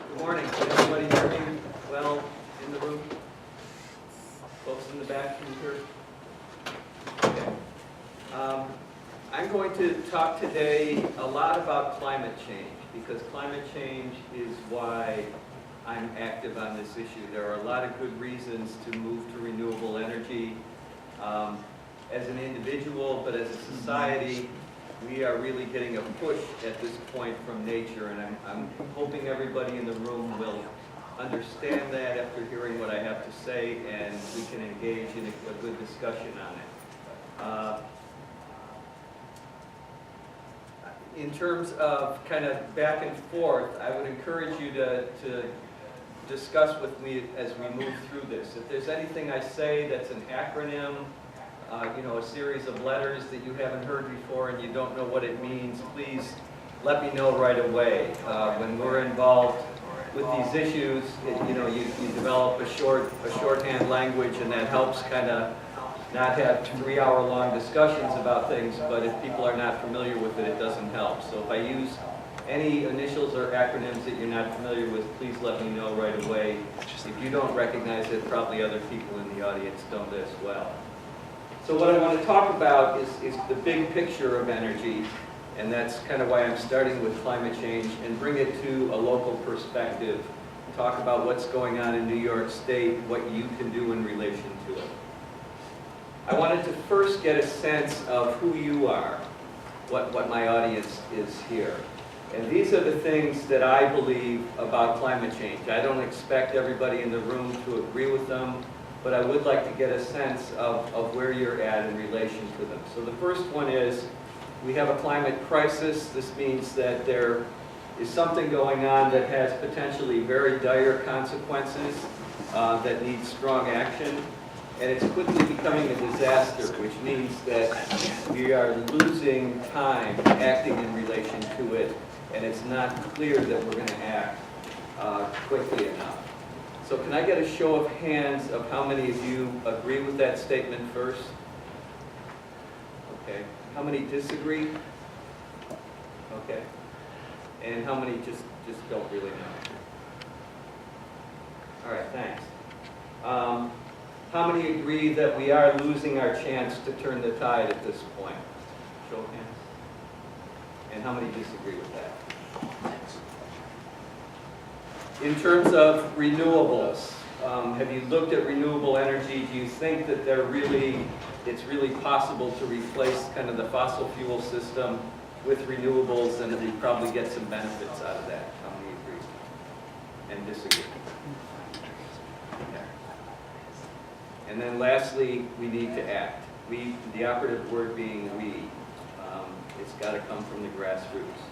Good morning. Can everybody hear me well in the room? Folks in the back, can you hear? Okay. I'm going to talk today a lot about climate change, because climate change is why I'm active on this issue. There are a lot of good reasons to move to renewable energy. As an individual, but as a society, we are really getting a push at this point from nature, and I'm hoping everybody in the room will understand that after hearing what I have to say, and we can engage in a good discussion on it. In terms of kind of back and forth, I would encourage you to discuss with me as we move through this. If there's anything I say that's an acronym, a series of letters that you haven't heard before and you don't know what it means, please let me know right away. When we're involved with these issues, you develop a shorthand language, and that helps kind of not have 3-hour-long discussions about things, but if people are not familiar with it, it doesn't help. So if I use any initials or acronyms that you're not familiar with, please let me know right away. If you don't recognize it, probably other people in the audience don't as well. So what I want to talk about is the big picture of energy, and that's kind of why I'm starting with climate change, and bring it to a local perspective, talk about what's going on in New York State, what you can do in relation to it. I wanted to first get a sense of who you are, what my audience is here. And these are the things that I believe about climate change. I don't expect everybody in the room to agree with them, but I would like to get a sense of where you're at in relation to them. So the first one is, we have a climate crisis. This means that there is something going on that has potentially very dire consequences that need strong action. And it's quickly becoming a disaster, which means that we are losing time acting in relation to it, and it's not clear that we're going to act quickly enough. So can I get a show of hands of how many of you agree with that statement first? Okay. How many disagree? Okay. And how many just don't really know? All right, thanks. How many agree that we are losing our chance to turn the tide at this point? Show of hands. And how many disagree with that? In terms of renewables, have you looked at renewable energy? Do you think that it's really possible to replace kind of the fossil fuel system with renewables, and that we probably get some benefits out of that? How many agree and disagree? Okay. And then lastly, we need to act. We, the operative word being we. It's got to come from the grassroots.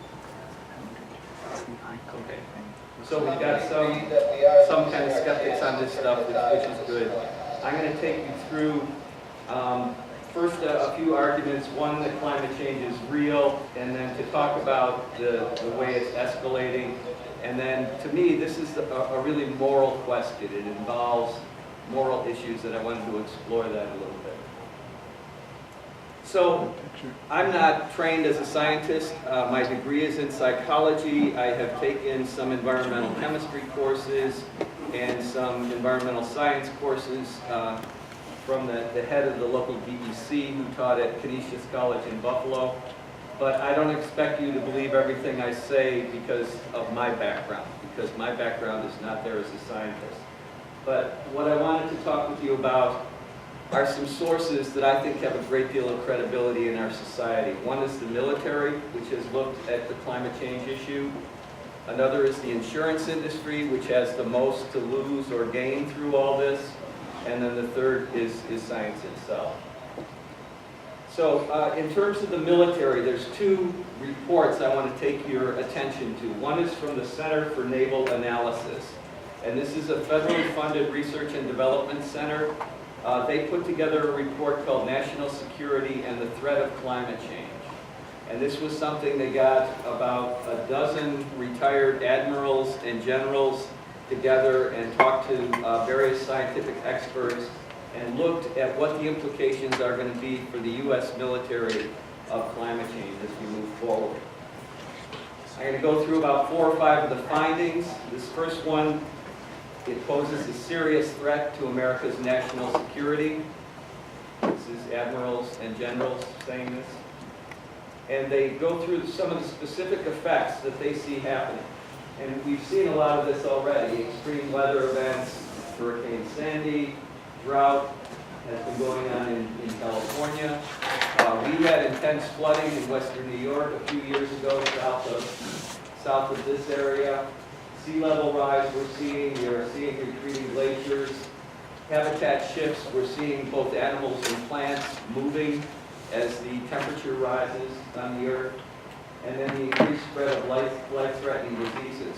Okay. So we've got some kind of skeptics on this stuff, which is good. I'm going to take you through first a few arguments. One, that climate change is real, and then to talk about the way it's escalating. And then, to me, this is a really moral question. It involves moral issues, and I wanted to explore that a little bit. So, I'm not trained as a scientist. My degree is in psychology. I have taken some environmental chemistry courses and some environmental science courses from the head of the local DEC, who taught at Canisius College in Buffalo. But I don't expect you to believe everything I say because of my background, because my background is not there as a scientist. But what I wanted to talk with you about are some sources that I think have a great deal of credibility in our society. One is the military, which has looked at the climate change issue. Another is the insurance industry, which has the most to lose or gain through all this. And then the third is science itself. So in terms of the military, there's two reports I want to take your attention to. One is from the Center for Naval Analysis. And this is a federally funded research and development center. They put together a report called National Security and the Threat of Climate Change. And this was something they got about a dozen retired admirals and generals together and talked to various scientific experts and looked at what the implications are going to be for the U.S. military of climate change as we move forward. I'm going to go through about 4 or 5 of the findings. This first one, it poses a serious threat to America's national security. This is admirals and generals saying this. And they go through some of the specific effects that they see happening. And we've seen a lot of this already. Extreme weather events, Hurricane Sandy, drought has been going on in California. We had intense flooding in western New York a few years ago south of this area. Sea level rise we're seeing. We are seeing retreating glaciers. Habitat shifts, we're seeing both animals and plants moving as the temperature rises on the earth. And then the increased spread of life-threatening diseases.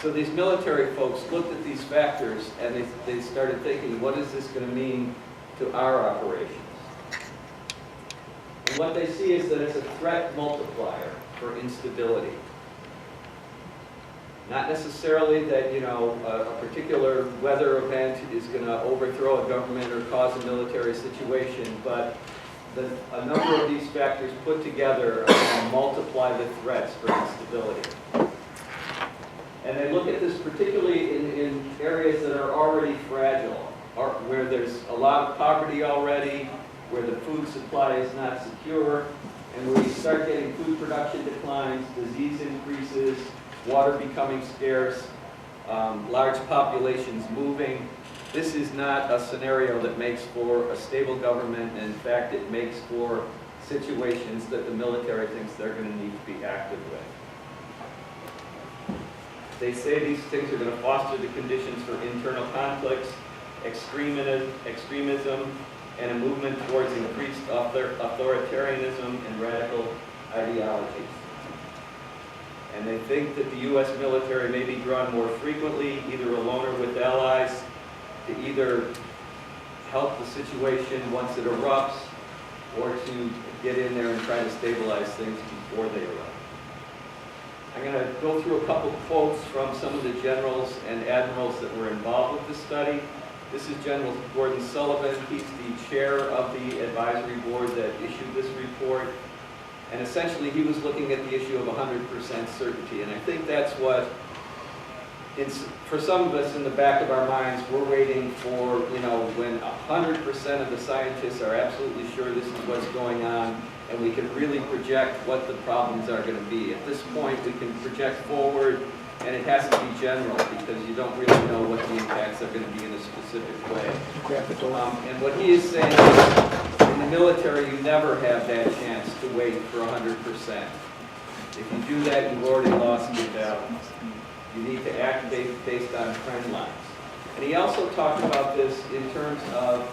So these military folks looked at these factors and they started thinking, what is this going to mean to our operations? And what they see is that it's a threat multiplier for instability. Not necessarily that, a particular weather event is going to overthrow a government or cause a military situation, but a number of these factors put together are going to multiply the threats for instability. And they look at this particularly in areas that are already fragile, or where there's a lot of poverty already, where the food supply is not secure, and where you start getting food production declines, disease increases, water becoming scarce, large populations moving. This is not a scenario that makes for a stable government, and in fact it makes for situations that the military thinks they're going to need to be active with. They say these things are going to foster the conditions for internal conflicts, extremism, and a movement towards increased authoritarianism and radical ideologies. And they think that the U.S. military may be drawn more frequently, either alone or with allies, to either help the situation once it erupts, or to get in there and try to stabilize things before they erupt. I'm going to go through a couple quotes from some of the generals and admirals that were involved with the study. This is General Gordon Sullivan. He's the chair of the advisory board that issued this report. And essentially, he was looking at the issue of 100% certainty. And I think that's what, for some of us in the back of our minds, we're waiting for, when 100% of the scientists are absolutely sure this is what's going on, and we can really project what the problems are going to be. At this point, we can project forward, and it has to be general, because you don't really know what the impacts are going to be in a specific way. And what he is saying is, in the military, you never have that chance to wait for 100%. If you do that, you've already lost your battle. You need to act based on trend lines. And he also talked about this in terms of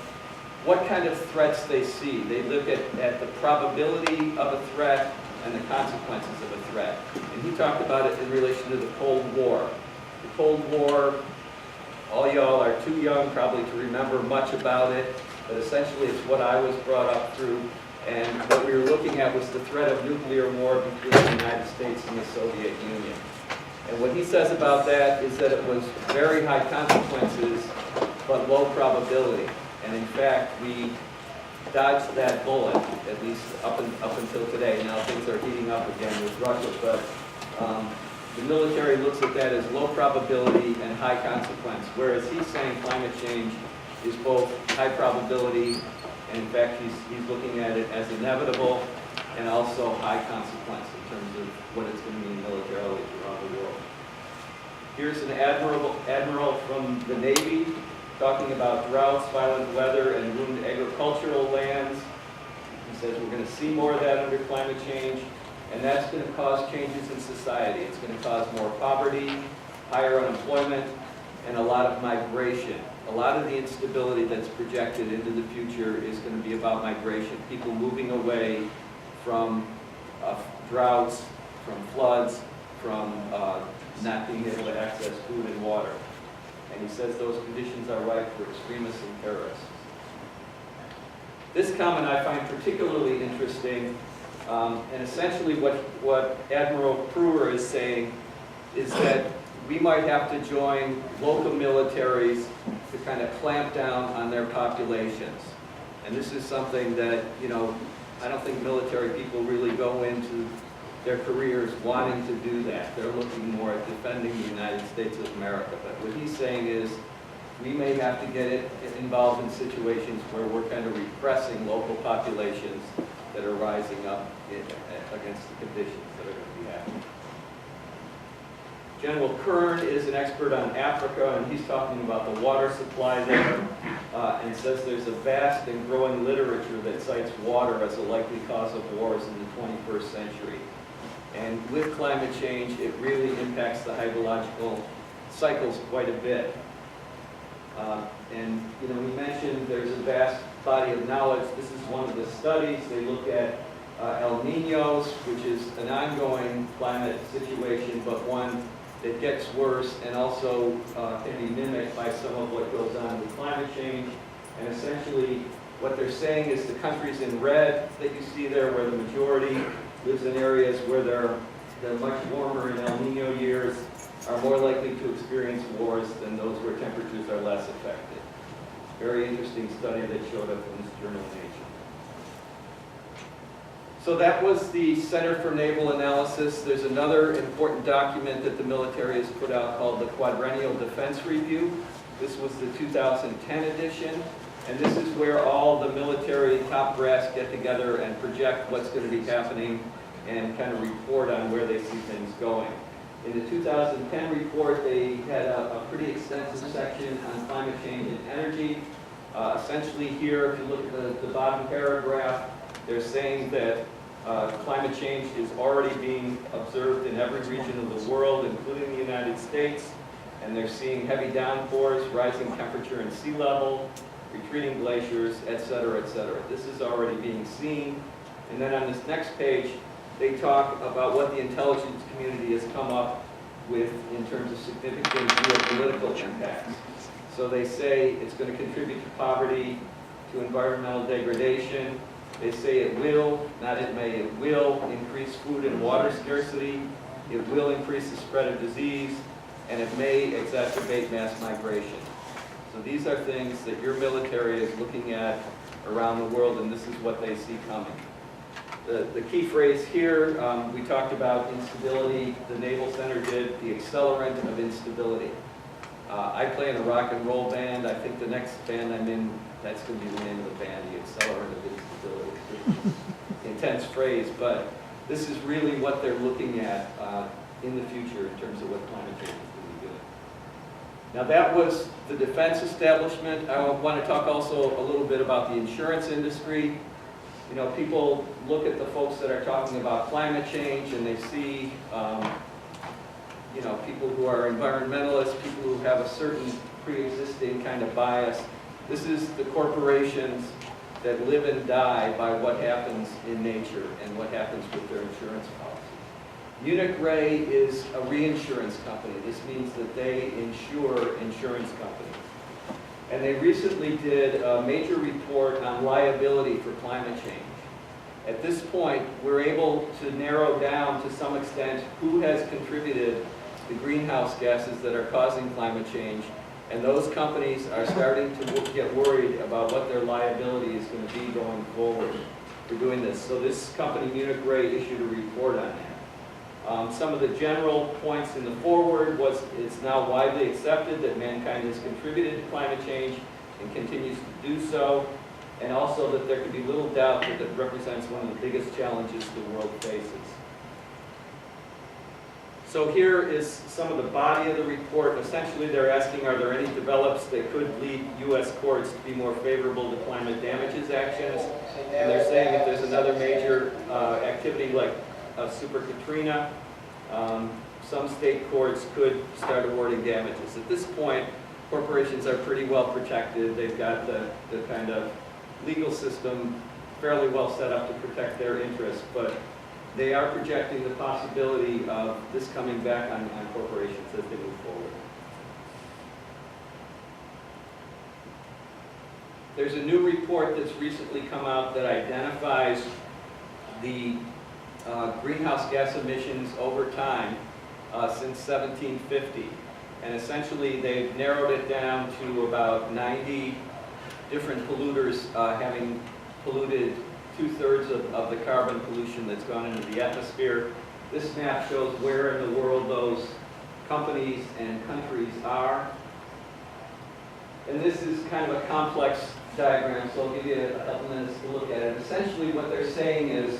what kind of threats they see. They look at the probability of a threat and the consequences of a threat. And he talked about it in relation to the Cold War. The Cold War, all y'all are too young probably to remember much about it, but essentially it's what I was brought up through. And what we were looking at was the threat of nuclear war between the United States and the Soviet Union. And what he says about that is that it was very high consequences, but low probability. And in fact, we dodged that bullet, at least up until today. Now things are heating up again with Russia, but the military looks at that as low probability and high consequence, whereas he's saying climate change is both high probability, and in fact he's looking at it as inevitable and also high consequence in terms of what it's going to mean militarily around the world. Here's an admiral from the Navy talking about droughts, violent weather, and ruined agricultural lands. He says we're going to see more of that under climate change, and that's going to cause changes in society. It's going to cause more poverty, higher unemployment, and a lot of migration. A lot of the instability that's projected into the future is going to be about migration, people moving away from droughts, from floods, from not being able to access food and water. And he says those conditions are ripe for extremists and terrorists. This comment I find particularly interesting, and essentially what Admiral Brewer is saying is that we might have to join local militaries to kind of clamp down on their populations. And this is something that, I don't think military people really go into their careers wanting to do that. They're looking more at defending the United States of America. But what he's saying is we may have to get involved in situations where we're kind of repressing local populations that are rising up against the conditions that are going to be happening. General Kern is an expert on Africa, and he's talking about the water supply there, and says there's a vast and growing literature that cites water as a likely cause of wars in the 21st century. And with climate change, it really impacts the hydrological cycles quite a bit. And we mentioned there's a vast body of knowledge. This is one of the studies. They look at El Niños, which is an ongoing climate situation, but one that gets worse and also can be mimicked by some of what goes on with climate change. And essentially, what they're saying is the countries in red that you see there, where the majority lives in areas where they're much warmer in El Niño years, are more likely to experience wars than those where temperatures are less affected. Very interesting study that showed up in this journal, Nature. So that was the Center for Naval Analysis. There's another important document that the military has put out called the Quadrennial Defense Review. This was the 2010 edition, and this is where all the military top brass get together and project what's going to be happening and kind of report on where they see things going. In the 2010 report, they had a pretty extensive section on climate change and energy. Essentially here, if you look at the bottom paragraph, they're saying that climate change is already being observed in every region of the world, including the United States, and they're seeing heavy downpours, rising temperature and sea level, retreating glaciers, et cetera, et cetera. This is already being seen. And then on this next page, they talk about what the intelligence community has come up with in terms of significant geopolitical impacts. So they say it's going to contribute to poverty, to environmental degradation. They say it will, not it may, it will increase food and water scarcity. It will increase the spread of disease, and it may exacerbate mass migration. So these are things that your military is looking at around the world, and this is what they see coming. The key phrase here, we talked about instability. The Naval Center did the accelerant of instability. I play in a rock and roll band. I think the next band I'm in, that's going to be the name of the band, the accelerant of instability. Intense phrase, but this is really what they're looking at in the future in terms of what climate change is going to be doing. Now that was the defense establishment. I want to talk also a little bit about the insurance industry. You know, people look at the folks that are talking about climate change and they see, you know, people who are environmentalists, people who have a certain pre-existing kind of bias. This is the corporations that live and die by what happens in nature and what happens with their insurance policy. Munich Re is a reinsurance company. This means that they insure insurance companies. And they recently did a major report on liability for climate change. At this point, we're able to narrow down to some extent who has contributed the greenhouse gases that are causing climate change, and those companies are starting to get worried about what their liability is going to be going forward for doing this. So this company, Munich Re, issued a report on that. Some of the general points in the foreword was it's now widely accepted that mankind has contributed to climate change and continues to do so, and also that there can be little doubt that it represents one of the biggest challenges the world faces. So here is some of the body of the report. Essentially, they're asking, are there any develops that could lead U.S. courts to be more favorable to climate damages actions? And they're saying if there's another major activity like Super Katrina, some state courts could start awarding damages. At this point, corporations are pretty well protected. They've got the kind of legal system fairly well set up to protect their interests, but they are projecting the possibility of this coming back on corporations as they move forward. There's a new report that's recently come out that identifies the greenhouse gas emissions over time since 1750. And essentially they've narrowed it down to about 90 different polluters having polluted 2/3 of the carbon pollution that's gone into the atmosphere. This map shows where in the world those companies and countries are. And this is kind of a complex diagram, so I'll give you a couple minutes to look at it. Essentially what they're saying is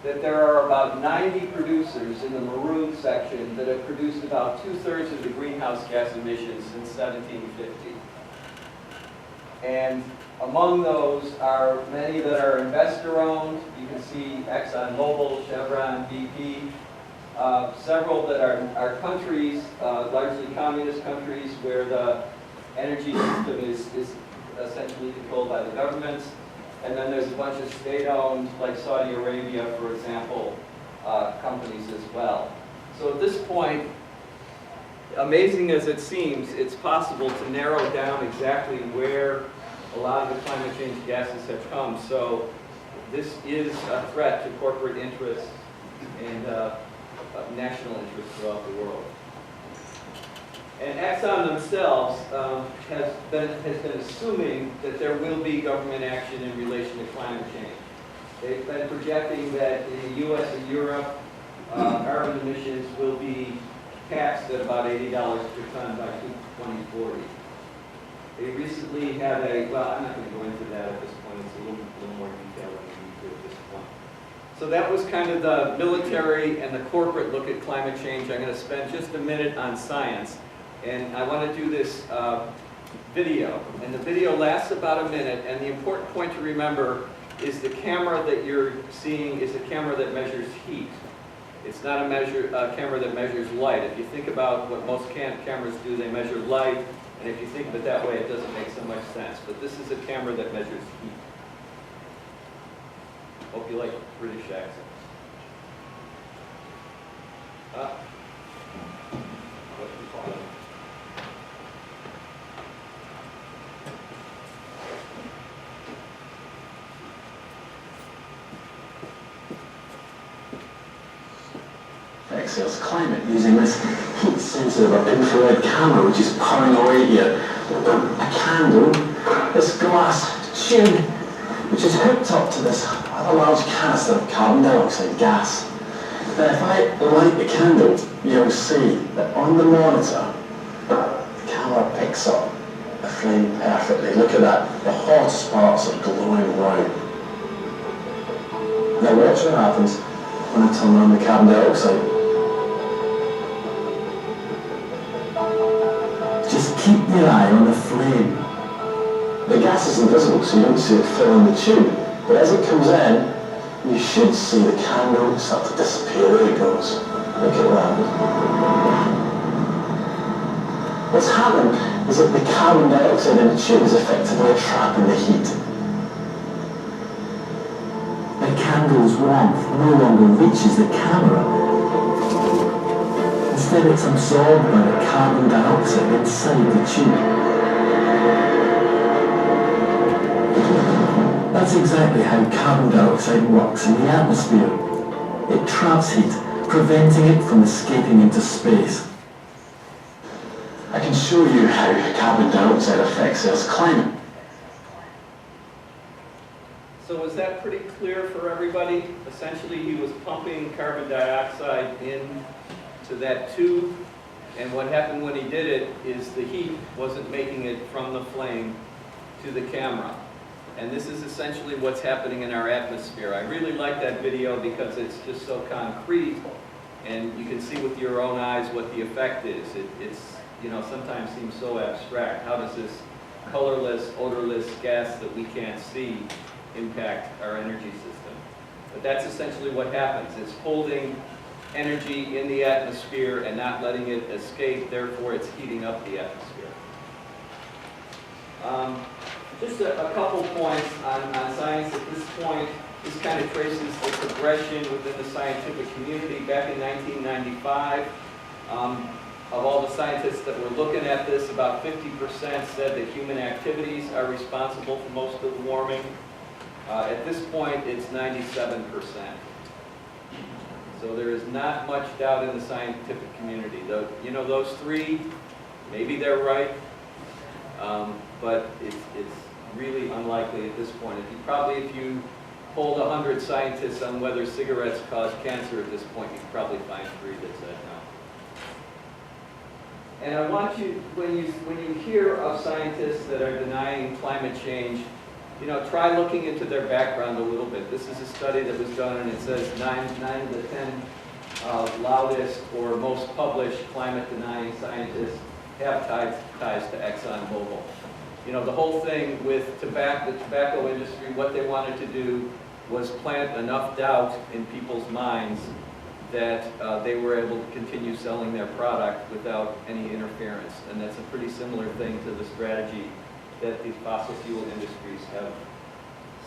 that there are about 90 producers in the maroon section that have produced about 2/3 of the greenhouse gas emissions since 1750. And among those are many that are investor-owned. You can see ExxonMobil, Chevron, BP. Several that are countries, largely communist countries, where the energy system is essentially controlled by the governments. And then there's a bunch of state-owned, like Saudi Arabia, for example, companies as well. So at this point, amazing as it seems, it's possible to narrow down exactly where a lot of the climate change gases have come. So this is a threat to corporate interests and national interests throughout the world. And Exxon themselves has been assuming that there will be government action in relation to climate change. They've been projecting that in the US and Europe, carbon emissions will be taxed at about $80 per ton by 2040. They recently had well, I'm not going to go into that at this point. It's a little more detailed than we need to at this point. So that was kind of the military and the corporate look at climate change. I'm going to spend just a minute on science. And I want to do this video. And the video lasts about a minute. And the important point to remember is the camera that you're seeing is a camera that measures heat. It's not a camera that measures light. If you think about what most cameras do, they measure light. And if you think of it that way, it doesn't make so much sense. But this is a camera that measures heat. Hope you like British accents. What do you call it? Excel's climate using this heat-sensitive infrared camera which is powering away here. A candle, this glass tube which is hooked up to this rather large canister of carbon dioxide gas. Now if I light the candle, you'll see that on the monitor the camera picks up the flame perfectly. Look at that, the hot sparks are glowing round. Now watch what happens when I turn on the carbon dioxide. Just keep your eye on the flame. The gas is invisible, so you don't see it fill in the tube. But as it comes in, you should see the candle start to disappear. There it goes. Look at that. What's happened is that the carbon dioxide in the tube is effectively trapping the heat. The candle's warmth no longer reaches the camera. Instead, it's absorbed by the carbon dioxide inside the tube. That's exactly how carbon dioxide works in the atmosphere. It traps heat, preventing it from escaping into space. I can show you how carbon dioxide affects Earth's climate. So was that pretty clear for everybody? Essentially, he was pumping carbon dioxide into that tube, and what happened when he did it is the heat wasn't making it from the flame to the camera. And this is essentially what's happening in our atmosphere. I really like that video because it's just so concrete, and you can see with your own eyes what the effect is. It's, you know, sometimes seems so abstract. How does this colorless, odorless gas that we can't see impact our energy system? But that's essentially what happens. It's holding energy in the atmosphere and not letting it escape, therefore it's heating up the atmosphere. Just a couple points on science at this point. This kind of traces the progression within the scientific community. Back in 1995, of all the scientists that were looking at this, about 50% said that human activities are responsible for most of the warming. At this point, it's 97%. So there is not much doubt in the scientific community. You know, those three, maybe they're right, but it's really unlikely at this point. If you polled 100 scientists on whether cigarettes cause cancer at this point, you'd probably find 3 that said no. And I want you, when you hear of scientists that are denying climate change, you know, try looking into their background a little bit. This is a study that was done, and it says 9 of the 10 loudest or most published climate-denying scientists have ties to ExxonMobil. You know, the whole thing with the tobacco industry, what they wanted to do was plant enough doubt in people's minds that they were able to continue selling their product without any interference. And that's a pretty similar thing to the strategy that these fossil fuel industries have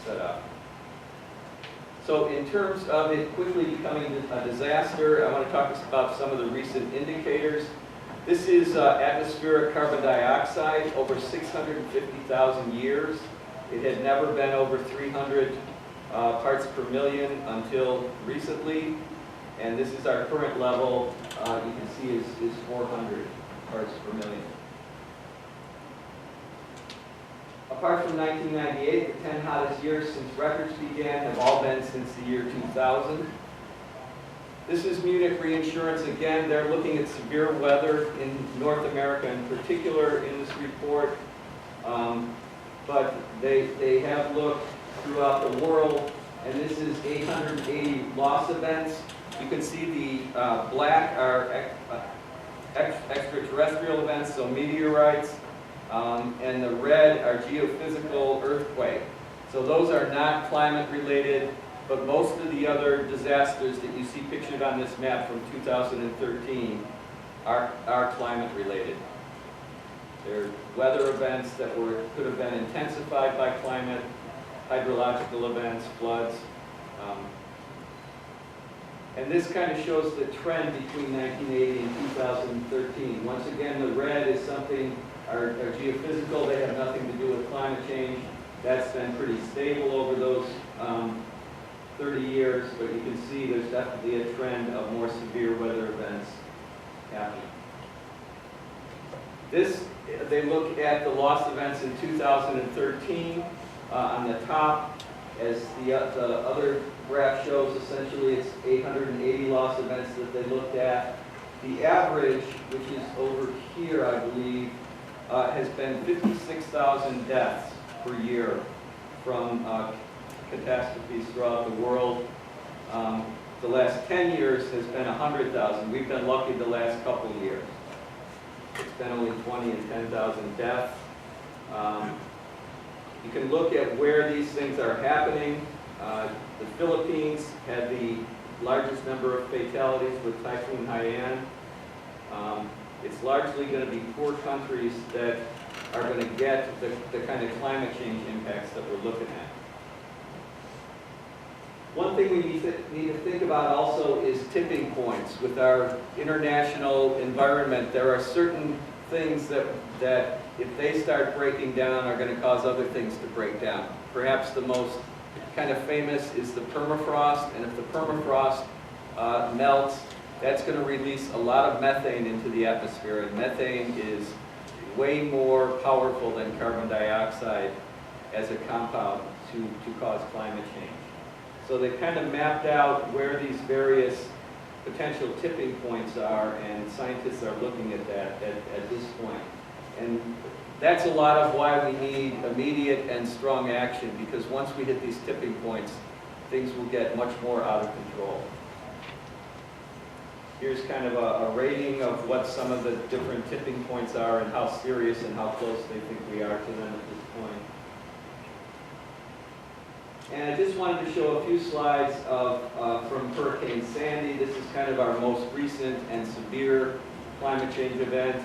set up. So in terms of it quickly becoming a disaster, I want to talk about some of the recent indicators. This is atmospheric carbon dioxide over 650,000 years. It had never been over 300 parts per million until recently. And this is our current level, you can see is 400 parts per million. Apart from 1998, the 10 hottest years since records began have all been since the year 2000. This is Munich Reinsurance again. They're looking at severe weather in North America in particular in this report. But they have looked throughout the world, and this is 880 loss events. You can see the black are extraterrestrial events, so meteorites. And the red are geophysical earthquake. So those are not climate related, but most of the other disasters that you see pictured on this map from 2013 are climate related. They're weather events that could have been intensified by climate, hydrological events, floods. And this kind of shows the trend between 1980 and 2013. Once again, the red is something are geophysical, they have nothing to do with climate change. That's been pretty stable over those 30 years, but you can see there's definitely a trend of more severe weather events happening. They look at the loss events in 2013 on the top. As the other graph shows, essentially it's 880 loss events that they looked at. The average, which is over here, I believe, has been 56,000 deaths per year from catastrophes throughout the world. The last 10 years has been 100,000. We've been lucky the last couple of years. It's been only 20 and 10,000 deaths. You can look at where these things are happening. The Philippines had the largest number of fatalities with Typhoon Haiyan. It's largely going to be poor countries that are going to get the kind of climate change impacts that we're looking at. One thing we need to think about also is tipping points. With our international environment, there are certain things that if they start breaking down are going to cause other things to break down. Perhaps the most kind of famous is the permafrost, and if the permafrost melts, that's going to release a lot of methane into the atmosphere, and methane is way more powerful than carbon dioxide as a compound to cause climate change. So they kind of mapped out where these various potential tipping points are, and scientists are looking at that at this point. And that's a lot of why we need immediate and strong action, because once we hit these tipping points, things will get much more out of control. Here's kind of a rating of what some of the different tipping points are and how serious and how close they think we are to them at this point. And I just wanted to show a few slides from Hurricane Sandy. This is kind of our most recent and severe climate change event.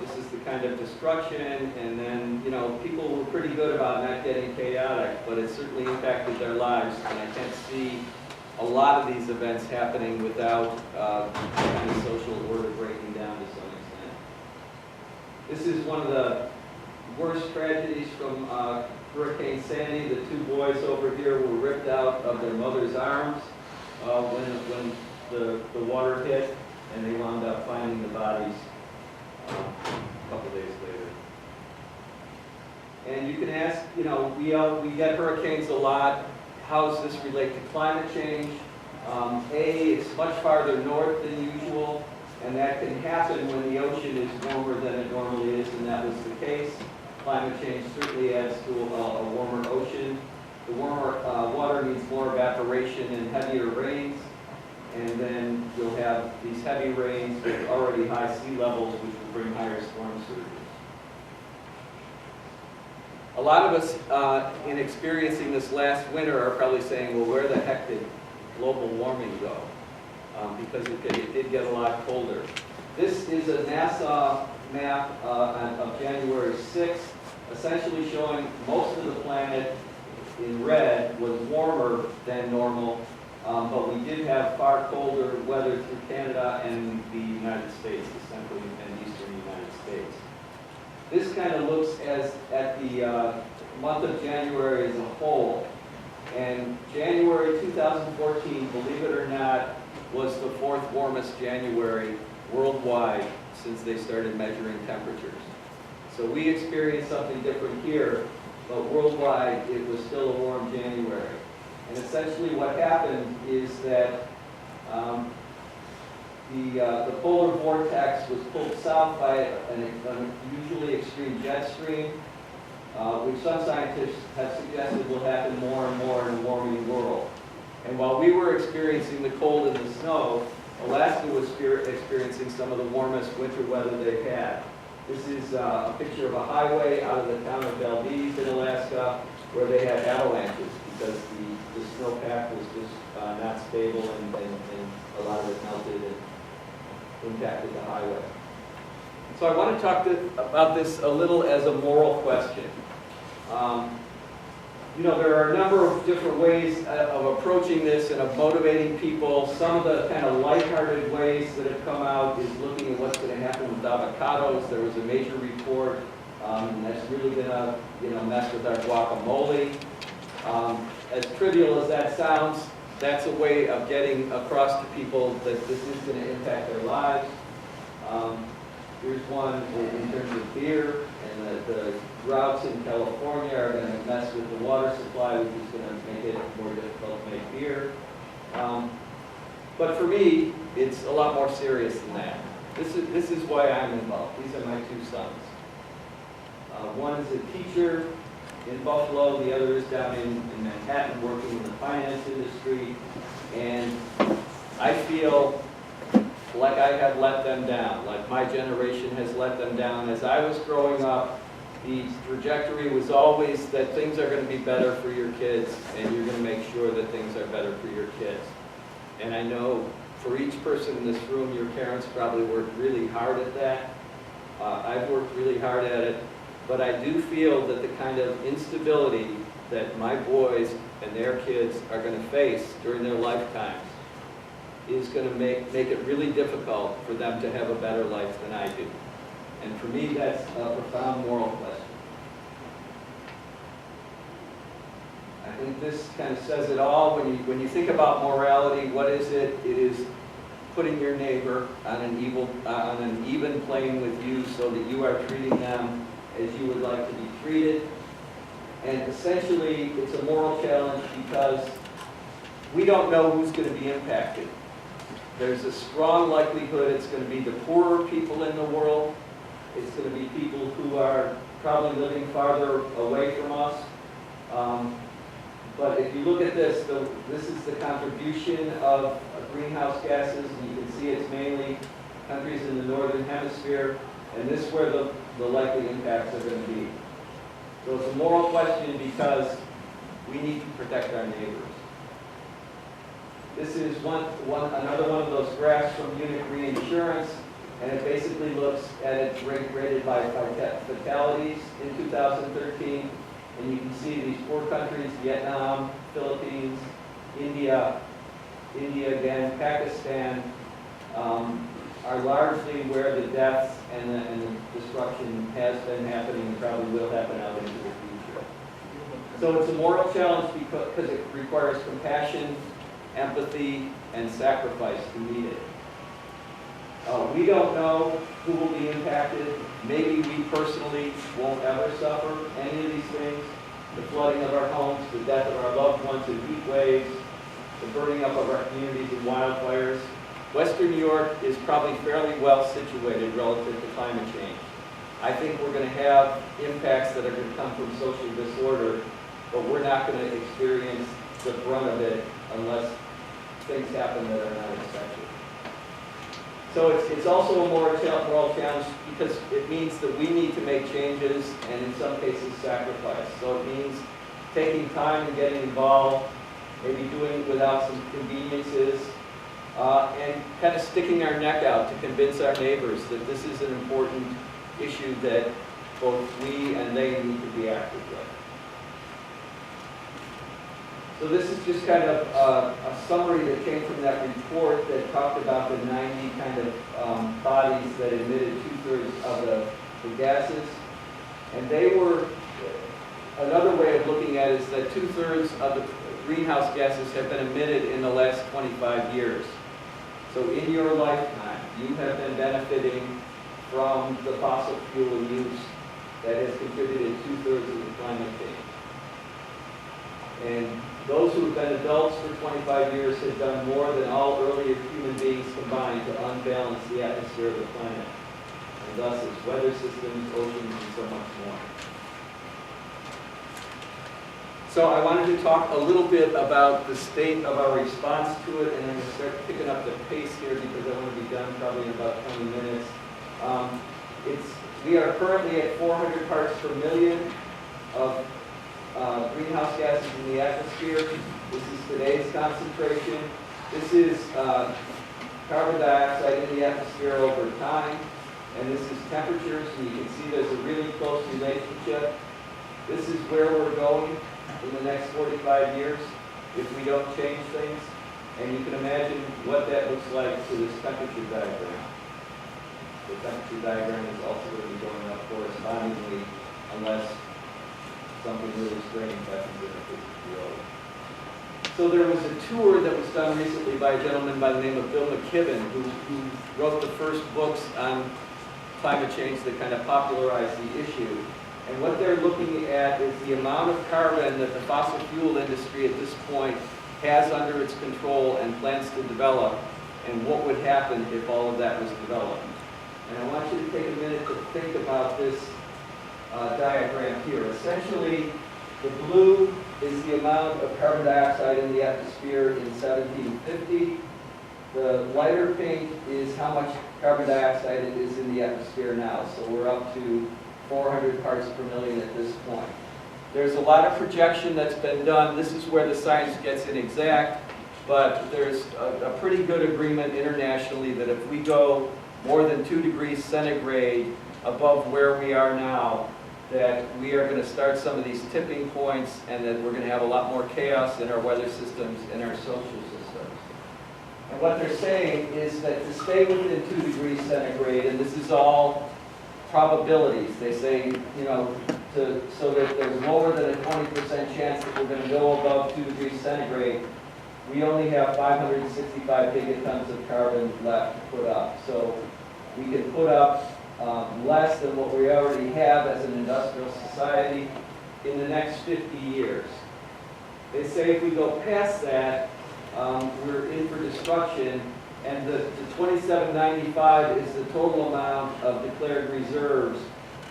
This is the kind of destruction, and then, you know, people were pretty good about not getting chaotic, but it certainly impacted their lives, and I can't see a lot of these events happening without kind of social order breaking down to some extent. This is one of the worst tragedies from Hurricane Sandy. The two boys over here were ripped out of their mother's arms when the water hit, and they wound up finding the bodies a couple days later. And you can ask, you know, we get hurricanes a lot. How does this relate to climate change? It's much farther north than usual, and that can happen when the ocean is warmer than it normally is, and that was the case. Climate change certainly adds to a warmer ocean. The warmer water means more evaporation and heavier rains, and then you'll have these heavy rains with already high sea levels, which will bring higher storm surges. A lot of us in experiencing this last winter are probably saying, well, where the heck did global warming go? Because it did get a lot colder. This is a NASA map of January 6th, essentially showing most of the planet in red was warmer than normal, but we did have far colder weather through Canada and the United States, the central and eastern United States. This kind of looks at the month of January as a whole. And January 2014, believe it or not, was the 4th warmest January worldwide since they started measuring temperatures. So we experienced something different here, but worldwide it was still a warm January. And essentially what happened is that the polar vortex was pulled south by an unusually extreme jet stream, which some scientists have suggested will happen more and more in a warming world. And while we were experiencing the cold and the snow, Alaska was experiencing some of the warmest winter weather they've had. This is a picture of a highway out of the town of Valdez in Alaska where they had avalanches because the snowpack was just not stable and a lot of it melted and impacted the highway. So I want to talk about this a little as a moral question. You know, there are a number of different ways of approaching this and of motivating people. Some of the kind of lighthearted ways that have come out is looking at what's going to happen with avocados. There was a major report that's really going to, mess with our guacamole. As trivial as that sounds, that's a way of getting across to people that this is going to impact their lives. Here's one in terms of beer, and the droughts in California are going to mess with the water supply, which is going to make it more difficult to make beer. But for me, it's a lot more serious than that. This is why I'm involved. These are my two sons. One is a teacher in Buffalo, the other is down in Manhattan working in the finance industry, and I feel like I have let them down, like my generation has let them down. As I was growing up, the trajectory was always that things are going to be better for your kids, and you're going to make sure that things are better for your kids. And I know for each person in this room, your parents probably worked really hard at that. I've worked really hard at it, but I do feel that the kind of instability that my boys and their kids are going to face during their lifetimes is going to make it really difficult for them to have a better life than I do. And for me, that's a profound moral question. I think this kind of says it all. When you think about morality, what is it? It is putting your neighbor on an even plane with you so that you are treating them as you would like to be treated. And essentially, it's a moral challenge because we don't know who's going to be impacted. There's a strong likelihood it's going to be the poorer people in the world. It's going to be people who are probably living farther away from us. But if you look at this, this is the contribution of greenhouse gases, and you can see it's mainly countries in the northern hemisphere, and this is where the likely impacts are going to be. So it's a moral question because we need to protect our neighbors. This is another one of those graphs from Munich Reinsurance, and it basically looks at it rated by fatalities in 2013. And you can see these four countries, Vietnam, Philippines, India again, Pakistan, are largely where the deaths and the destruction has been happening and probably will happen out into the future. So it's a moral challenge because it requires compassion, empathy, and sacrifice to meet it. We don't know who will be impacted. Maybe we personally won't ever suffer any of these things. The flooding of our homes, the death of our loved ones in heat waves, the burning up of our communities in wildfires. Western New York is probably fairly well situated relative to climate change. I think we're going to have impacts that are going to come from social disorder, but we're not going to experience the brunt of it unless things happen that are not expected. So it's also a moral challenge because it means that we need to make changes and in some cases sacrifice. So it means taking time and getting involved, maybe doing it without some conveniences, and kind of sticking our neck out to convince our neighbors that this is an important issue that both we and they need to be active with. So this is just kind of a summary that came from that report that talked about the 90 kind of bodies that emitted 2/3 of the gases. And they were, another way of looking at it is that 2/3 of the greenhouse gases have been emitted in the last 25 years. So in your lifetime, you have been benefiting from the fossil fuel use that has contributed 2/3 of the climate change. And those who have been adults for 25 years have done more than all earlier human beings combined to unbalance the atmosphere of the planet, and thus its weather systems, oceans, and so much more. So I wanted to talk a little bit about the state of our response to it, and I'm going to start picking up the pace here because I want to be done probably in about 20 minutes. We are currently at 400 parts per million of greenhouse gases in the atmosphere. This is today's concentration. This is carbon dioxide in the atmosphere over time, and this is temperatures, and you can see there's a really close relationship. This is where we're going in the next 45 years if we don't change things, and you can imagine what that looks like to this temperature diagram. The temperature diagram is also going to be going up correspondingly unless something really strange happens in the physics world. So there was a tour that was done recently by a gentleman by the name of Bill McKibben, who wrote the first books on climate change that kind of popularized the issue. And what they're looking at is the amount of carbon that the fossil fuel industry at this point has under its control and plans to develop, and what would happen if all of that was developed. And I want you to take a minute to think about this diagram here. Essentially, the blue is the amount of carbon dioxide in the atmosphere in 1750. The lighter pink is how much carbon dioxide is in the atmosphere now. So we're up to 400 parts per million at this point. There's a lot of projection that's been done. This is where the science gets inexact, but there's a pretty good agreement internationally that if we go more than 2 degrees centigrade above where we are now, that we are going to start some of these tipping points and that we're going to have a lot more chaos in our weather systems and our social systems. And what they're saying is that to stay within 2 degrees centigrade, and this is all probabilities, they say, you know, so that there's lower than a 20% chance that we're going to go above 2 degrees centigrade, we only have 565 gigatons of carbon left to put up. So we can put up less than what we already have as an industrial society in the next 50 years. They say if we go past that, we're in for destruction, and the 2795 is the total amount of declared reserves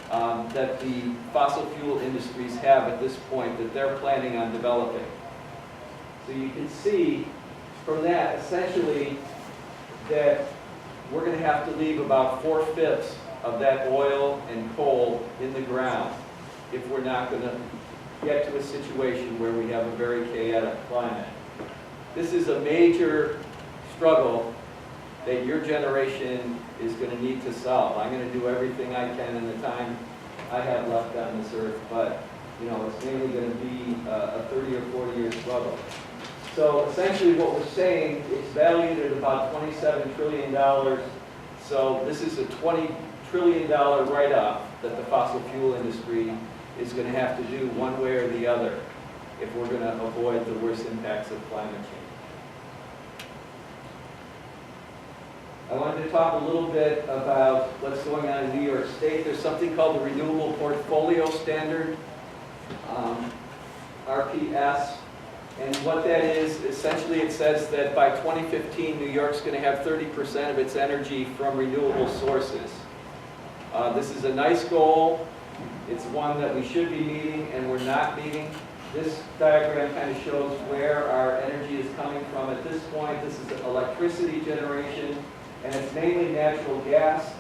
that the fossil fuel industries have at this point that they're planning on developing. So you can see from that essentially that we're going to have to leave about 4/5 of that oil and coal in the ground if we're not going to get to a situation where we have a very chaotic climate. This is a major struggle that your generation is going to need to solve. I'm going to do everything I can in the time I have left on this earth, but you know, it's mainly going to be a 30 or 40 year struggle. So essentially what we're saying, it's valued at about $27 trillion. So this is a $20 trillion write-off that the fossil fuel industry is going to have to do one way or the other if we're going to avoid the worst impacts of climate change. I wanted to talk a little bit about what's going on in New York State. There's something called the Renewable Portfolio Standard, RPS. And what that is, essentially it says that by 2015, New York's going to have 30% of its energy from renewable sources. This is a nice goal. It's one that we should be meeting and we're not meeting. This diagram kind of shows where our energy is coming from at this point. This is electricity generation, and it's mainly natural gas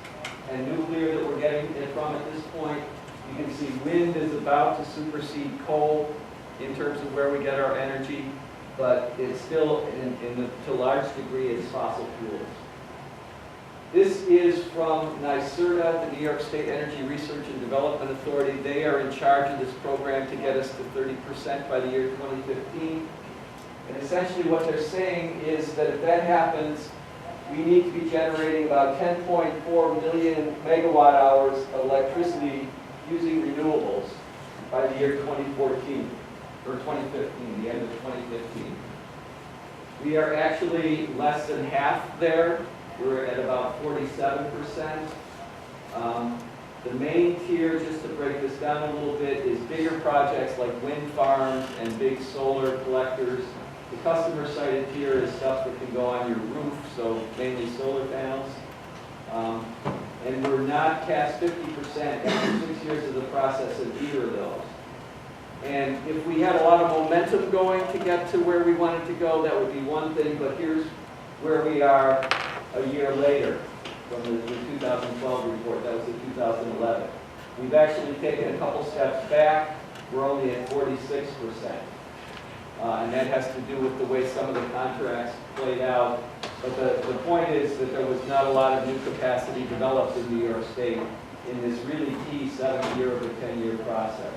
and nuclear that we're getting it from at this point. You can see wind is about to supersede coal in terms of where we get our energy, but it's still, to a large degree, it's fossil fuels. This is from NYSERDA, the New York State Energy Research and Development Authority. They are in charge of this program to get us to 30% by the year 2015. And essentially what they're saying is that if that happens, we need to be generating about 10.4 million megawatt hours of electricity using renewables by the year 2014, or 2015, the end of 2015. We are actually less than half there. We're at about 47%. The main tier, just to break this down a little bit, is bigger projects like wind farms and big solar collectors. The customer cited tier is stuff that can go on your roof, so mainly solar panels. And we're not past 50% after 6 years of the process of either of those. And if we had a lot of momentum going to get to where we wanted to go, that would be one thing, but here's where we are a year later from the 2012 report. That was the 2011. We've actually taken a couple steps back. We're only at 46%. And that has to do with the way some of the contracts played out. But the point is that there was not a lot of new capacity developed in New York State in this really key 7-year or 10-year process.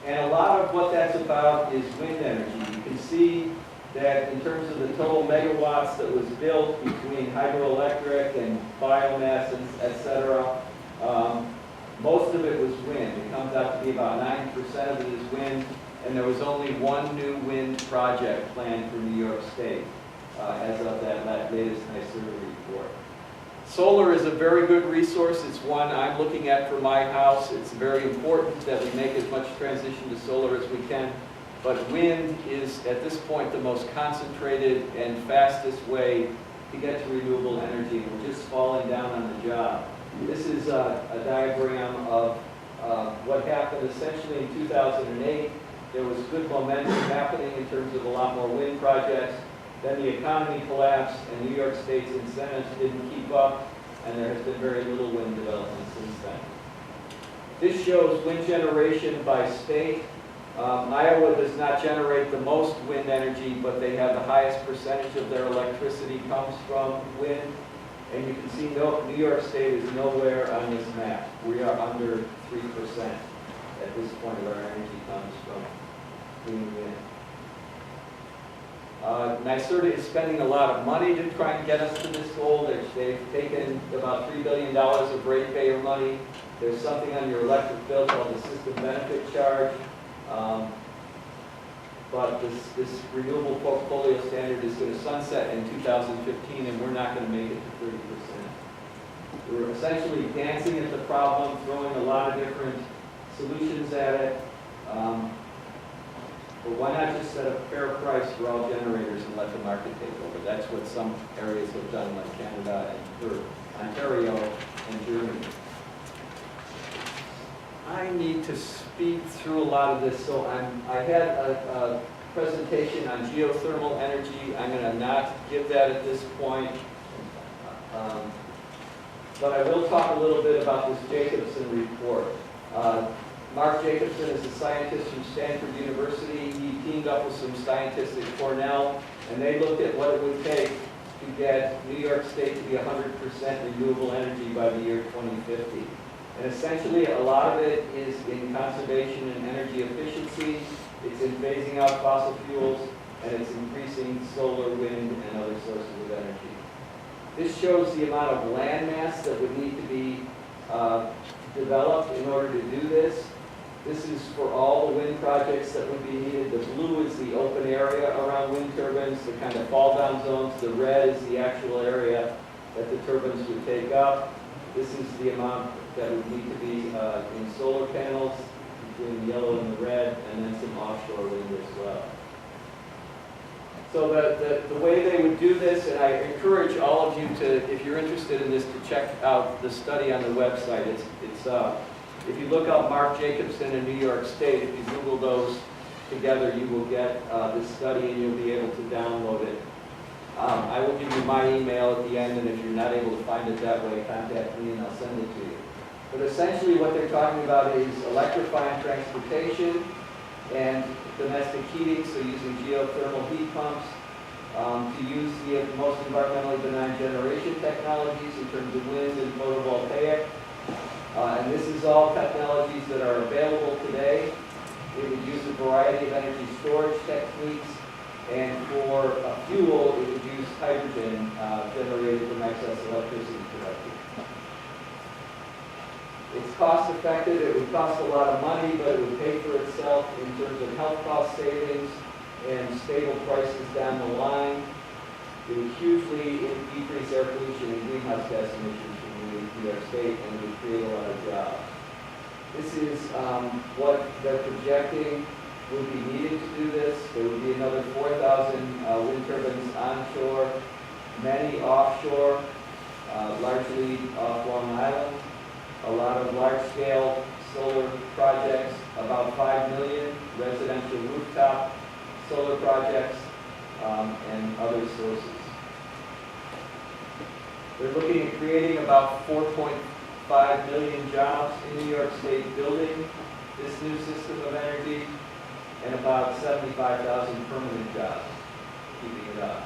And a lot of what that's about is wind energy. You can see that in terms of the total megawatts that was built between hydroelectric and biomass, et cetera, most of it was wind. It comes out to be about 90% of it is wind, and there was only one new wind project planned for New York State as of that latest NYSERDA report. Solar is a very good resource. It's one I'm looking at for my house. It's very important that we make as much transition to solar as we can. But wind is, at this point, the most concentrated and fastest way to get to renewable energy. We're just falling down on the job. This is a diagram of what happened essentially in 2008. There was good momentum happening in terms of a lot more wind projects. Then the economy collapsed, and New York State's incentives didn't keep up, and there has been very little wind development since then. This shows wind generation by state. Iowa does not generate the most wind energy, but they have the highest percentage of their electricity comes from wind. And you can see New York State is nowhere on this map. We are under 3% at this point of our energy comes from clean wind. NYSERDA is spending a lot of money to try and get us to this goal. They've taken about $3 billion of ratepayer money. There's something on your electric bill called the system benefit charge. But this renewable portfolio standard is going to sunset in 2015, and we're not going to make it to 30%. We're essentially dancing at the problem, throwing a lot of different solutions at it. But why not just set a fair price for all generators and let the market take over? That's what some areas have done, like Canada and Ontario and Germany. I need to speed through a lot of this, so I had a presentation on geothermal energy. I'm going to not give that at this point. But I will talk a little bit about this Jacobson report. Mark Jacobson is a scientist from Stanford University. He teamed up with some scientists at Cornell, and they looked at what it would take to get New York State to be 100% renewable energy by the year 2050. And essentially, a lot of it is in conservation and energy efficiency. It's in phasing out fossil fuels, and it's increasing solar, wind, and other sources of energy. This shows the amount of land mass that would need to be developed in order to do this. This is for all the wind projects that would be needed. The blue is the open area around wind turbines, the kind of fall down zones. The red is the actual area that the turbines would take up. This is the amount that would need to be in solar panels, between the yellow and the red, and then some offshore wind as well. So the way they would do this, and I encourage all of you to, if you're interested in this, to check out the study on the website. If you look up Mark Jacobson in New York State, if you Google those together, you will get this study and you'll be able to download it. I will give you my email at the end, and if you're not able to find it that way, contact me and I'll send it to you. But essentially what they're talking about is electrifying transportation and domestic heating, so using geothermal heat pumps, to use the most environmentally benign generation technologies in terms of wind and photovoltaic. And this is all technologies that are available today. It would use a variety of energy storage techniques, and for fuel, it would use hydrogen generated from excess electricity production. It's cost effective, it would cost a lot of money, but it would pay for itself in terms of health cost savings and stable prices down the line. It would hugely decrease air pollution and greenhouse gas emissions from New York State, and it would create a lot of jobs. This is what they're projecting would be needed to do this. There would be another 4,000 wind turbines onshore, many offshore, largely off Long Island. A lot of large-scale solar projects, about 5 million residential rooftop solar projects, and other sources. They're looking at creating about 4.5 million jobs in New York State building this new system of energy, and about 75,000 permanent jobs, keeping it up.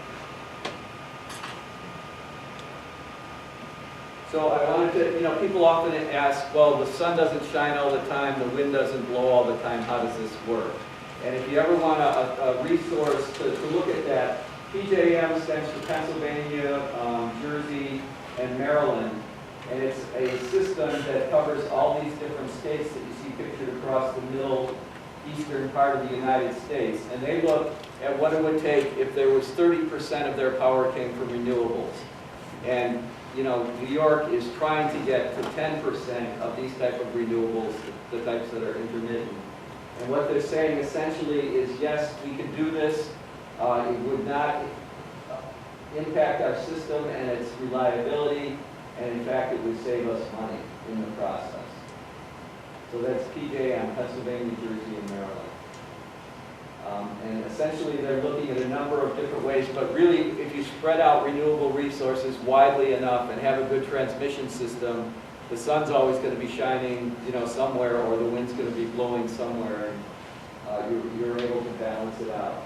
So I wanted to, people often ask, well, the sun doesn't shine all the time, the wind doesn't blow all the time, how does this work? And if you ever want a resource to look at that, PJM stands for Pennsylvania, Jersey, and Maryland. And it's a system that covers all these different states that you see pictured across the middle eastern part of the United States. And they look at what it would take if there was 30% of their power came from renewables. And New York is trying to get to 10% of these type of renewables, the types that are intermittent. And what they're saying essentially is, yes, we can do this. It would not impact our system and its reliability, and in fact, it would save us money in the process. So that's PJM, Pennsylvania, Jersey, and Maryland. And essentially, they're looking at a number of different ways, but really, if you spread out renewable resources widely enough and have a good transmission system, the sun's always going to be shining, somewhere, or the wind's going to be blowing somewhere, and you're able to balance it out.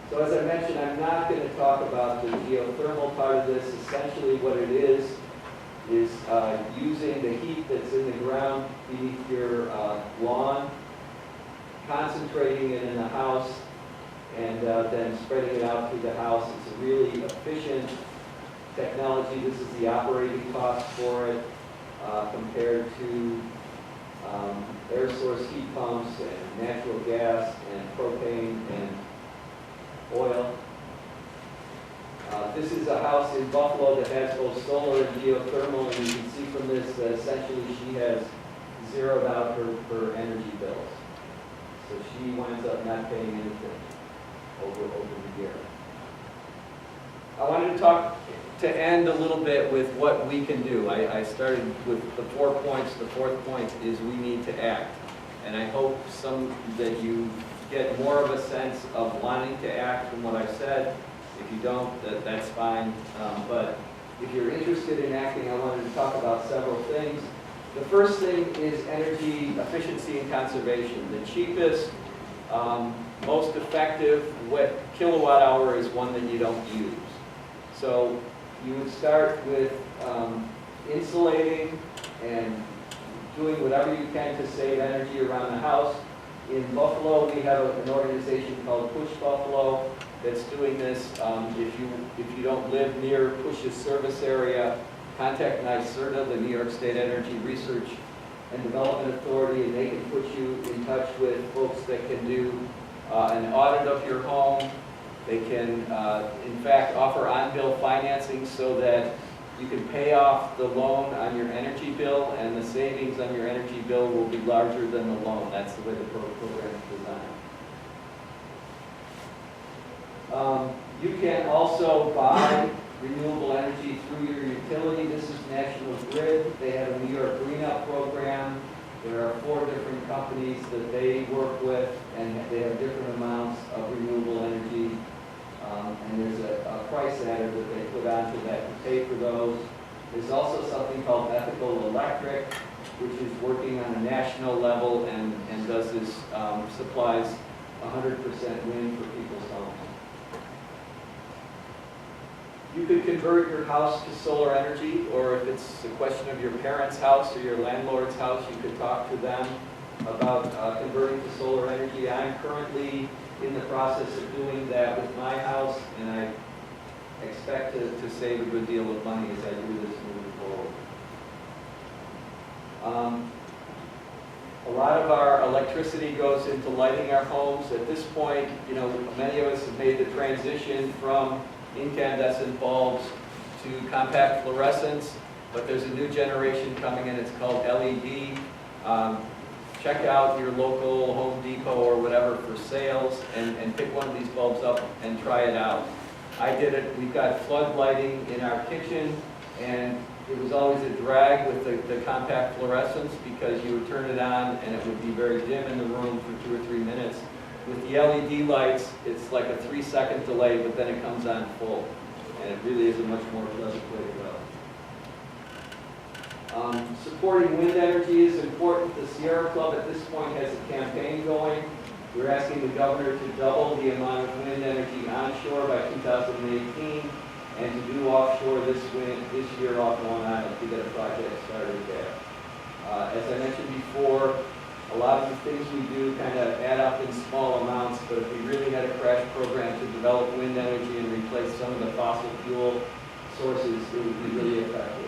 So as I mentioned, I'm not going to talk about the geothermal part of this. Essentially, what it is using the heat that's in the ground beneath your lawn, concentrating it in the house, and then spreading it out through the house. It's a really efficient technology. This is the operating cost for it compared to air source heat pumps and natural gas and propane and oil. This is a house in Buffalo that has both solar and geothermal, and you can see from this that essentially she has zeroed out her energy bills. So she winds up not paying anything over the year. I wanted to end a little bit with what we can do. I started with the 4 points. The fourth point is we need to act. And I hope that you get more of a sense of wanting to act from what I said. If you don't, that's fine. But if you're interested in acting, I wanted to talk about several things. The first thing is energy efficiency and conservation. The cheapest, most effective kilowatt hour is one that you don't use. So you would start with insulating and doing whatever you can to save energy around the house. In Buffalo, we have an organization called Push Buffalo that's doing this. If you don't live near Push's service area, contact NYSERDA, the New York State Energy Research and Development Authority, and they can put you in touch with folks that can do an audit of your home. They can, in fact, offer on-bill financing so that you can pay off the loan on your energy bill, and the savings on your energy bill will be larger than the loan. That's the way the program is designed. You can also buy renewable energy through your utility. This is National Grid. They have a New York Green Up program. There are 4 different companies that they work with, and they have different amounts of renewable energy. And there's a price adder that they put onto that to pay for those. There's also something called Ethical Electric, which is working on a national level and does this, supplies 100% wind for people's homes. You could convert your house to solar energy, or if it's a question of your parents' house or your landlord's house, you could talk to them about converting to solar energy. I'm currently in the process of doing that with my house, and I expect to save a good deal of money as I do this moving forward. A lot of our electricity goes into lighting our homes. At this point, you know, many of us have made the transition from incandescent bulbs to compact fluorescents, but there's a new generation coming in. It's called LED. Check out your local Home Depot or whatever for sales and pick one of these bulbs up and try it out. I did it. We've got flood lighting in our kitchen, and it was always a drag with the compact fluorescents because you would turn it on and it would be very dim in the room for 2 or 3 minutes. With the LED lights, it's like a 3-second delay, but then it comes on full, and it really is a much more pleasant way to go. Supporting wind energy is important. The Sierra Club at this point has a campaign going. We're asking the governor to double the amount of wind energy onshore by 2018 and to do offshore this year off Long Island to get a project started there. As I mentioned before, a lot of the things we do kind of add up in small amounts, but if we really had a crash program to develop wind energy and replace some of the fossil fuel sources, it would be really effective.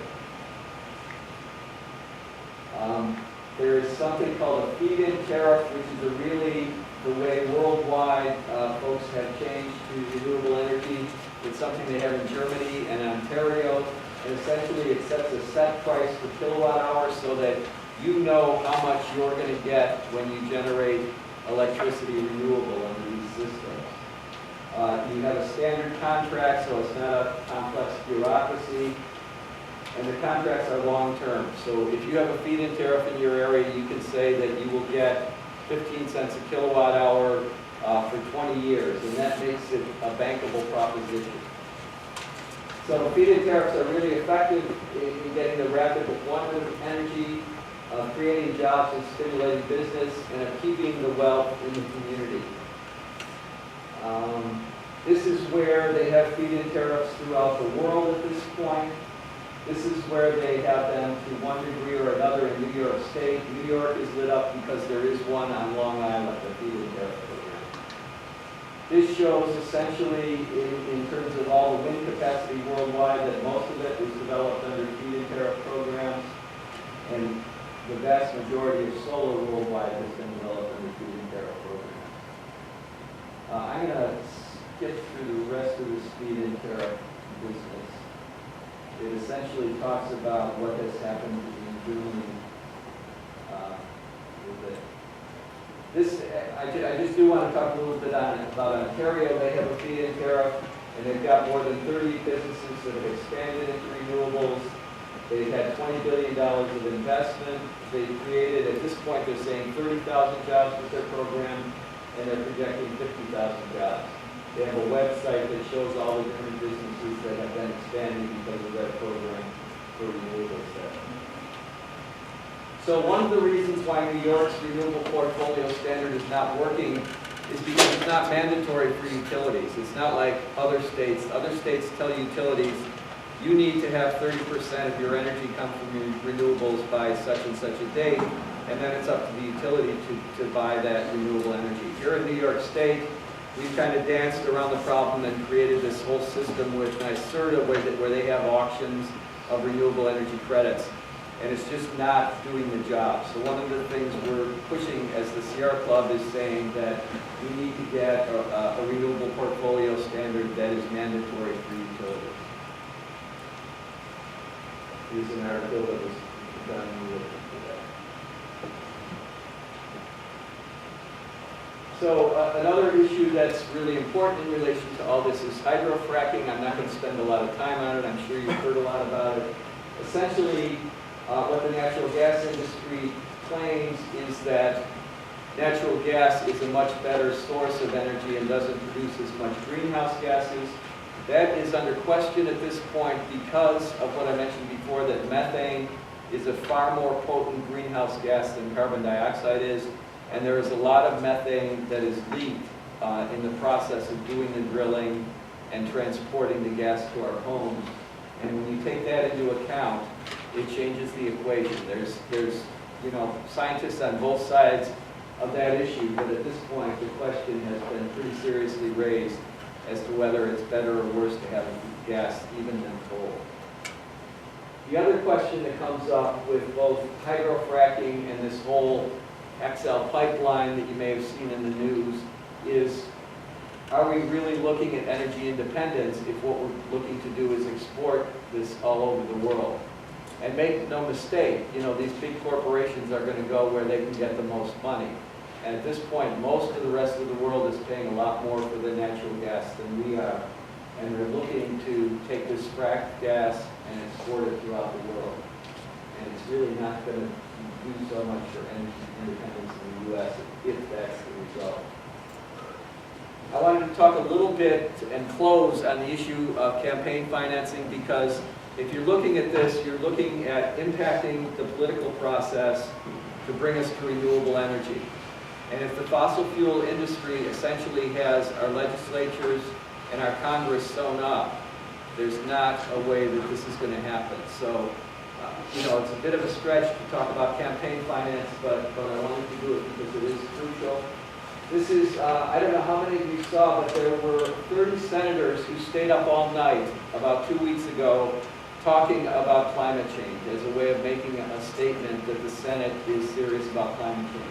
There is something called a feed-in tariff, which is really the way worldwide folks have changed to renewable energy. It's something they have in Germany and Ontario, and essentially it sets a set price per kilowatt hour so that you know how much you're going to get when you generate electricity renewable under these systems. You have a standard contract, so it's not a complex bureaucracy. And the contracts are long-term. So if you have a feed-in tariff in your area, you can say that you will get 15 cents a kilowatt hour for 20 years, and that makes it a bankable proposition. So feed-in tariffs are really effective in getting the rapid deployment of energy, creating jobs and stimulating business, and of keeping the wealth in the community. This is where they have feed-in tariffs throughout the world at this point. This is where they have them to one degree or another in New York State. New York is lit up because there is one on Long Island, the feed-in tariff program. This shows essentially, in terms of all the wind capacity worldwide, that most of it was developed under feed-in tariff programs, and the vast majority of solar worldwide has been developed under feed-in tariff programs. I'm going to skip through the rest of this feed-in tariff business. It essentially talks about what has happened in Germany with it. This, I just do want to talk a little bit about Ontario. They have a feed-in tariff, and they've got more than 30 businesses that have expanded into renewables. They've had $20 billion of investment. They've created, at this point, they're saying 30,000 jobs with their program, and they're projecting 50,000 jobs. They have a website that shows all the different businesses that have been expanding because of that program for renewables there. So one of the reasons why New York's renewable portfolio standard is not working is because it's not mandatory for utilities. It's not like other states. Other states tell utilities, you need to have 30% of your energy come from your renewables by such and such a date, and then it's up to the utility to buy that renewable energy. Here in New York State, we've kind of danced around the problem and created this whole system with NYSERDA where they have auctions of renewable energy credits. and it's just not doing the job. So one of the things we're pushing as the Sierra Club is saying that we need to get a renewable portfolio standard that is mandatory for utilities. Here's an article that was done with that. So another issue that's really important in relation to all this is hydrofracking. I'm not going to spend a lot of time on it. I'm sure you've heard a lot about it. Essentially, what the natural gas industry claims is that natural gas is a much better source of energy and doesn't produce as much greenhouse gases. That is under question at this point because of what I mentioned before, that methane is a far more potent greenhouse gas than carbon dioxide is, and there is a lot of methane that is leaked in the process of doing the drilling and transporting the gas to our homes. And when you take that into account, it changes the equation. There's scientists on both sides of that issue, but at this point, the question has been pretty seriously raised as to whether it's better or worse to have gas even than coal. The other question that comes up with both hydrofracking and this whole XL pipeline that you may have seen in the news is, are we really looking at energy independence if what we're looking to do is export this all over the world? And make no mistake, these big corporations are going to go where they can get the most money. And at this point, most of the rest of the world is paying a lot more for the natural gas than we are. And they're looking to take this fracked gas and export it throughout the world. And it's really not going to do so much for energy independence in the U.S. if that's the result. I wanted to talk a little bit and close on the issue of campaign financing, because if you're looking at this, you're looking at impacting the political process to bring us to renewable energy. And if the fossil fuel industry essentially has our legislatures and our Congress sewn up, there's not a way that this is going to happen. So, it's a bit of a stretch to talk about campaign finance, but I wanted to do it because it is crucial. This is, I don't know how many of you saw, but there were 30 senators who stayed up all night about 2 weeks ago talking about climate change as a way of making a statement that the Senate is serious about climate change.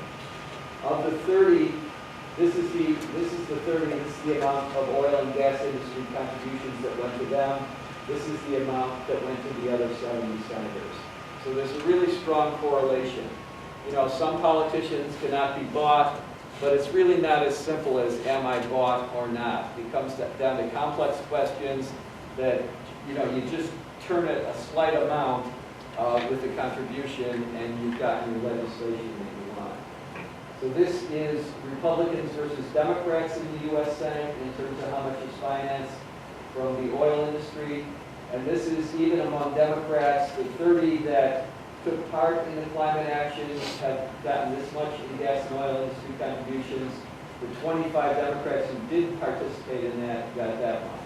Of the 30, this is the 30, this is the amount of oil and gas industry contributions that went to them. This is the amount that went to the other 70 senators. So there's a really strong correlation. Some politicians cannot be bought, but it's really not as simple as am I bought or not. It comes down to complex questions that, you just turn it a slight amount with the contribution and you've gotten your legislation that you want. So this is Republicans versus Democrats in the U.S. Senate in terms of how much is financed from the oil industry. And this is even among Democrats, the 30 that took part in the climate action have gotten this much in gas and oil industry contributions. The 25 Democrats who did participate in that got that much.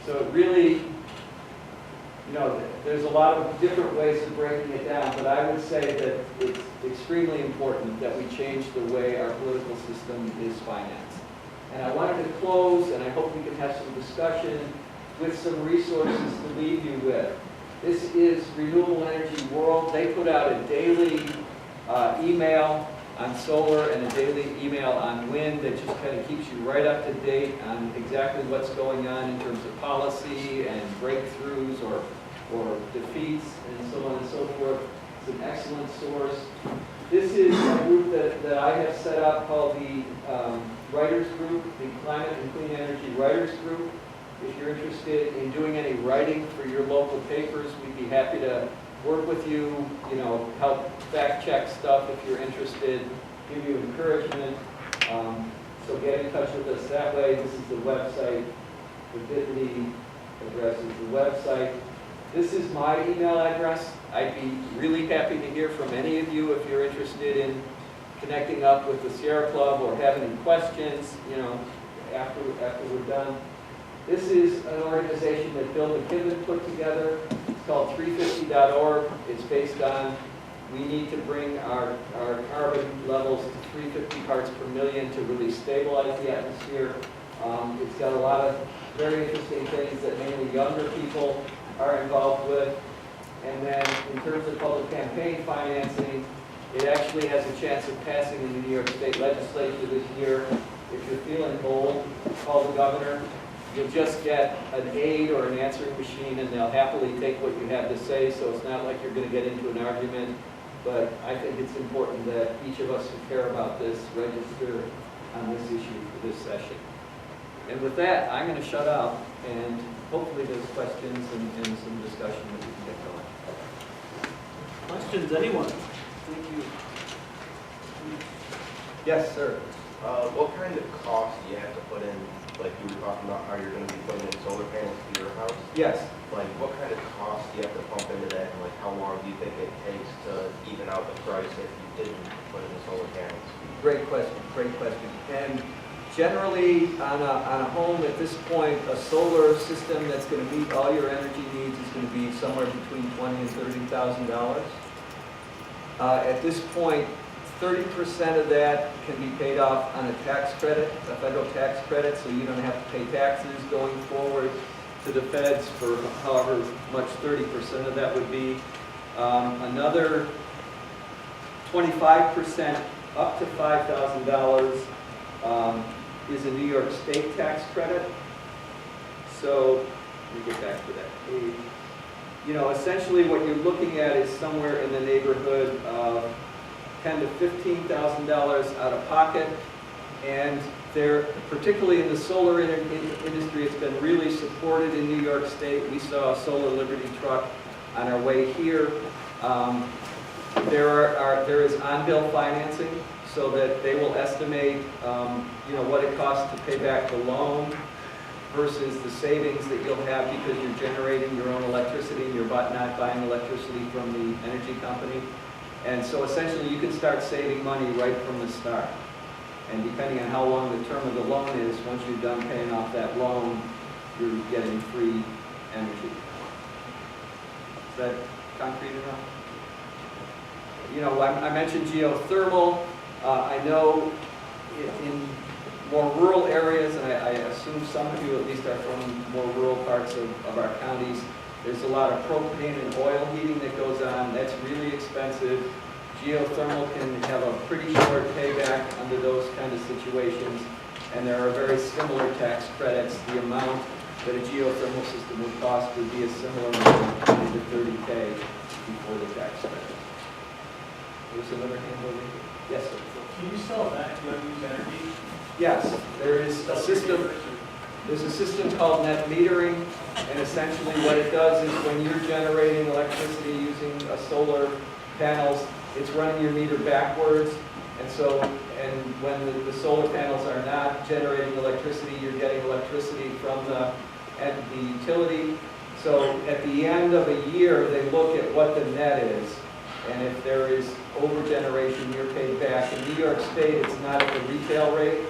So it really, there's a lot of different ways of breaking it down, but I would say that it's extremely important that we change the way our political system is financed. And I wanted to close, and I hope we can have some discussion with some resources to leave you with. This is Renewable Energy World. They put out a daily email on solar and a daily email on wind that just kind of keeps you right up to date on exactly what's going on in terms of policy and breakthroughs or defeats and so on and so forth. It's an excellent source. This is a group that I have set up called the Writers Group, the Climate and Clean Energy Writers Group. If you're interested in doing any writing for your local papers, we'd be happy to work with you, help fact check stuff if you're interested, give you encouragement. So get in touch with us that way. This is the website. The bit.ly address is the website. This is my email address. I'd be really happy to hear from any of you if you're interested in connecting up with the Sierra Club or having any questions, after we're done. This is an organization that Bill McKibben put together. It's called 350.org. It's based on we need to bring our carbon levels to 350 parts per million to really stabilize the atmosphere. It's got a lot of very interesting things that mainly younger people are involved with. And then in terms of public campaign financing, it actually has a chance of passing in the New York State Legislature this year. If you're feeling bold, call the governor. You'll just get an aid or an answering machine, and they'll happily take what you have to say, so it's not like you're going to get into an argument. But I think it's important that each of us who care about this register on this issue for this session. And with that, I'm going to shut up, and hopefully there's questions and some discussion that we can get going. Questions, anyone? Thank you. Yes, sir. What kind of cost do you have to put in, like you were talking about how you're going to be putting in solar panels to your house? Yes. Like what kind of cost do you have to pump into that, and like how long do you think it takes to even out the price if you didn't put in the solar panels? Great question, great question. And generally, on a home at this point, a solar system that's going to meet all your energy needs is going to be somewhere between $20,000 and $30,000. At this point, 30% of that can be paid off on a tax credit, a federal tax credit, so you don't have to pay taxes going forward to the feds for however much 30% of that would be. Another 25% up to $5,000 is a New York State tax credit. So let me get back to that page. You know, essentially what you're looking at is somewhere in the neighborhood of $10,000 to $15,000 out of pocket, and they're, particularly in the solar industry, it's been really supported in New York State. We saw a Solar Liberty truck on our way here. There is on-bill financing, so that they will estimate, you know, what it costs to pay back the loan versus the savings that you'll have because you're generating your own electricity and you're not buying electricity from the energy company. And so essentially you can start saving money right from the start. And depending on how long the term of the loan is, once you're done paying off that loan, you're getting free energy. Is that concrete enough? You know, I mentioned geothermal. I know in more rural areas, and I assume some of you at least are from more rural parts of our counties, there's a lot of propane and oil heating that goes on. That's really expensive. Geothermal can have a pretty short payback under those kind of situations, and there are very similar tax credits. The amount that a geothermal system would cost would be a similar amount, 20 to 30K before the tax credit. There's another hand over here. Yes, sir. Can you sell that if you don't use energy? Yes, there is a system. There's a system called net metering, and essentially what it does is when you're generating electricity using a solar panels, it's running your meter backwards, and so, and when the solar panels are not generating electricity, you're getting electricity from the utility. So at the end of a year, they look at what the net is, and if there is over-generation, you're paid back. In New York State, it's not at the retail rate,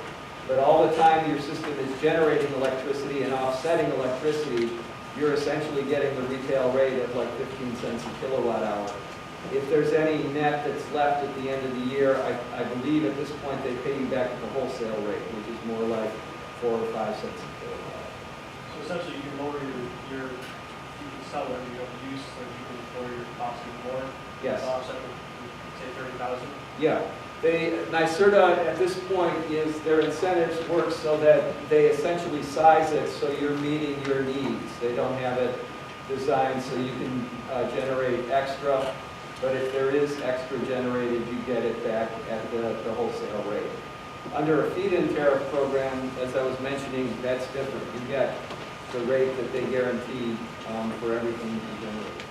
but all the time your system is generating electricity and offsetting electricity, you're essentially getting the retail rate of like 15 cents a kilowatt hour. If there's any net that's left at the end of the year, I believe at this point they pay you back at the wholesale rate, which is more like 4 or 5 cents a kilowatt. So essentially you can lower you can sell whatever you don't use, so you can lower your cost even more. Yes. Offset with, say, 30,000. Yeah. NYSERDA at this point is their incentives work so that they essentially size it so you're meeting your needs. They don't have it designed so you can generate extra, but if there is extra generated, you get it back at the wholesale rate. Under a feed-in tariff program, as I was mentioning, that's different. You get the rate that they guarantee for everything you generate.